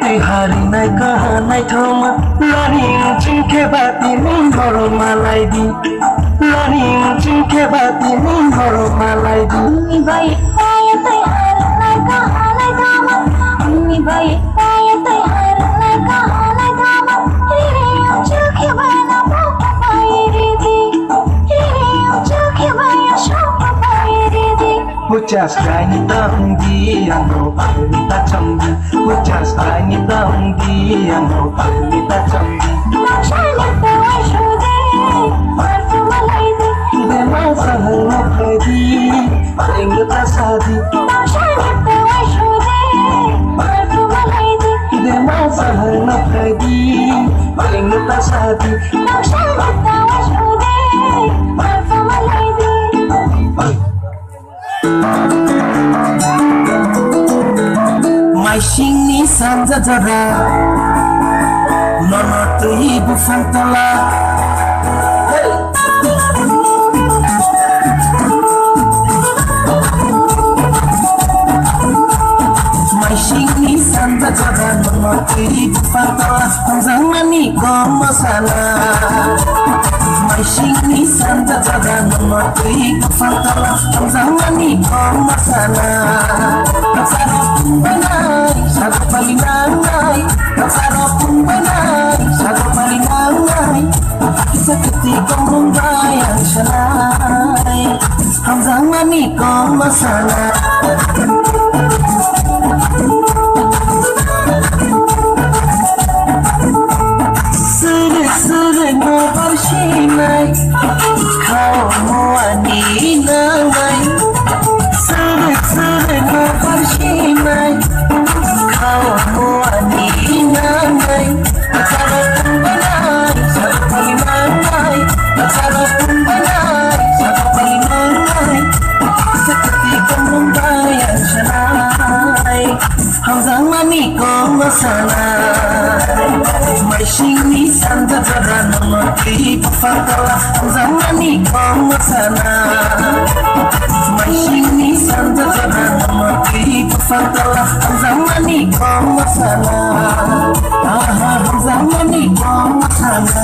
तुई हारिनाय काहानाय थमा लानिं चिंखे बाती नी हरो मालाई दी लानिं चिंखे बाती नी हरो मालाई दी बाई आया तुई हारिनाय काहानाय थमा बाई आया तुई हारिनाय काहानाय थमा रे चिंखे बाना पापाई रे दी रे चिंखे बाया पापाई रे दी Pucas kaini tanggi ano kita cambi Pucas kaini tanggi ano kita cambi Nashani tawa shude marfu malai di Dema sahana khadi Engta sadi Nashani tawa shude marfu malai di Dema sahana khadi Engta sadi Nashani tawa shude marfu malai di Mai shingi sanja jara Nono tui bufantala Mai shingi sanja jara Nono tui bufantala Zamani komo sana Mai shingi sanja jara Nono tui bufantala Zamani komo sana Nagsarapong banay, satu palinangay Nagsarapong banay, satu palinangay Sa ketikong rumbay ang syanay Hanggang manikong masana Sere-sere mo barsinay Kau mo aninangay Sere-sere mo barsinay Kau mo aninangay Nagsarapong banay, satu palinangay Nagsarapong banay, satu palinangay Sa ketikong rumbay ang syanay Hanggang manikong masanay May sinisan sa jara Nono tui bufantala Hanggang manikong masanay May sinisan sa jara Nono tui bufantala Hanggang manikong masanay Hanggang manikong masanay